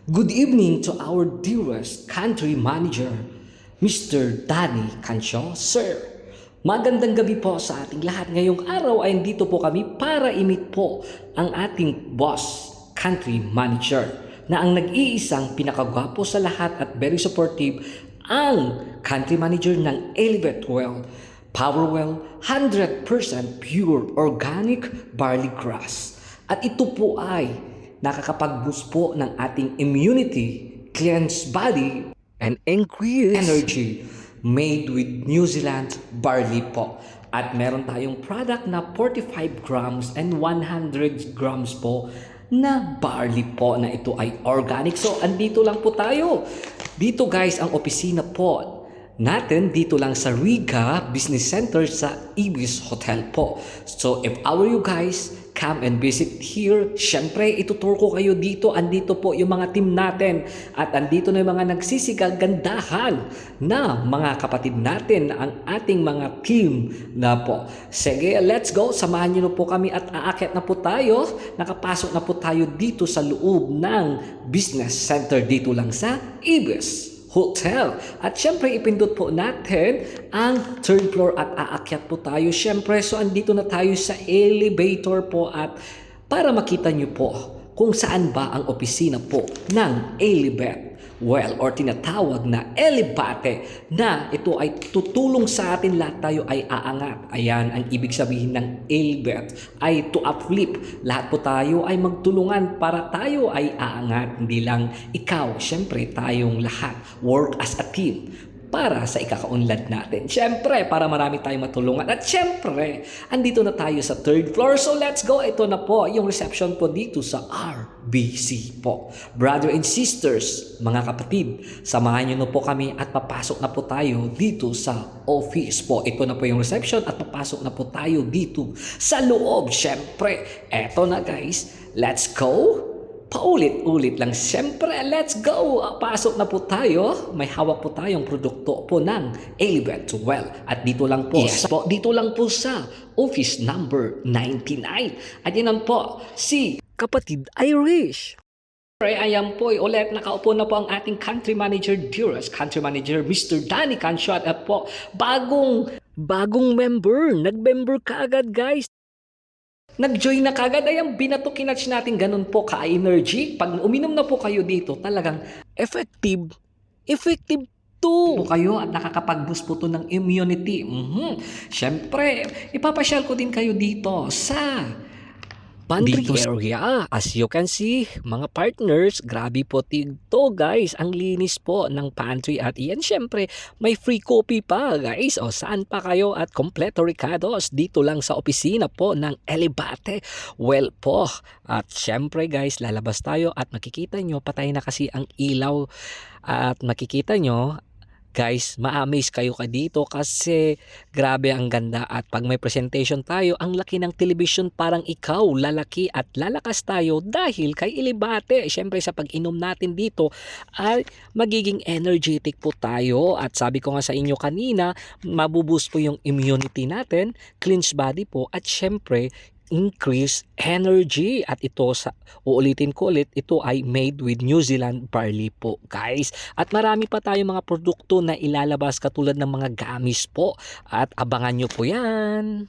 Good evening to our dearest country manager, Mr. Danny Cancio. Sir, magandang gabi po sa ating lahat. Ngayong araw ay dito po kami para i-meet po ang ating boss, country manager, na ang nag-iisang pinakagwapo sa lahat at very supportive, ang country manager ng Elevate Well, Powerwell, 100% pure organic barley grass. At ito po ay nakakapag-boost po ng ating immunity, cleanse body, and increase energy made with New Zealand barley po. At meron tayong product na 45 grams and 100 grams po na barley po na ito ay organic. So, andito lang po tayo. Dito guys, ang opisina po natin dito lang sa Riga Business Center sa Ibis Hotel po. So, if I were you guys, come and visit here. Siyempre, itutur ko kayo dito. Andito po yung mga team natin. At andito na yung mga nagsisigagandahan na mga kapatid natin, ang ating mga team na po. Sige, let's go. Samahan nyo na po kami at aakyat na po tayo. Nakapasok na po tayo dito sa loob ng business center dito lang sa Ibis Hotel. At syempre, ipindot po natin ang third floor at aakyat po tayo. Syempre, so andito na tayo sa elevator po at para makita nyo po kung saan ba ang opisina po ng Elevate Well or tinatawag na Elevate, na ito ay tutulong sa atin, lahat tayo ay aangat. Ayan ang ibig sabihin ng Elevate, ay to uplift. Lahat po tayo ay magtulungan para tayo ay aangat. Hindi lang ikaw, syempre tayong lahat work as a team para sa ikakaunlad natin. Siyempre, para marami tayong matulungan. At siyempre, andito na tayo sa third floor. So let's go. Ito na po yung reception po dito sa RBC po. Brother and sisters, mga kapatid, samahan nyo na po kami at papasok na po tayo dito sa office po. Ito na po yung reception at papasok na po tayo dito sa loob. Siyempre, eto na guys. Let's go. Paulit-ulit lang. Siyempre, let's go! Pasok na po tayo. May hawak po tayong produkto po ng Elevate Well. At dito lang po, dito lang po sa office number 99. At yun po, si Kapatid Irish. Ayan po, ulit nakaupo na po ang ating country manager, dearest country manager, Mr. Danny Cancio. At po, bagong member. Nag-member ka agad, guys. Nag-join na kagad, ay ang binato kinatch natin, ganun po ka-energy. Pag uminom na po kayo dito, talagang effective to po kayo at nakakapag-boost po to ng immunity. Siyempre, ipapasyal ko din kayo dito sa pantry area. As you can see, mga partners, grabe po to guys. Ang linis po ng pantry at iyan syempre, may free coffee pa guys. O saan pa kayo at kompleto ricados dito lang sa opisina po ng Elevate Well po. At syempre guys, lalabas tayo at makikita nyo, patay na kasi ang ilaw. At makikita nyo, guys, ma-amaze kayo dito kasi grabe ang ganda. At pag may presentation tayo, ang laki ng television, parang ikaw lalaki at lalakas tayo dahil kay Elevate. Siyempre sa pag-inom natin dito ay magiging energetic po tayo. At sabi ko nga sa inyo kanina, mabuboost po yung immunity natin, cleanse body po, at siyempre increase energy. At ito, uulitin ko ulit, ito ay made with New Zealand barley po guys. At marami pa tayong mga produkto na ilalabas katulad ng mga gamis po. At abangan nyo po yan.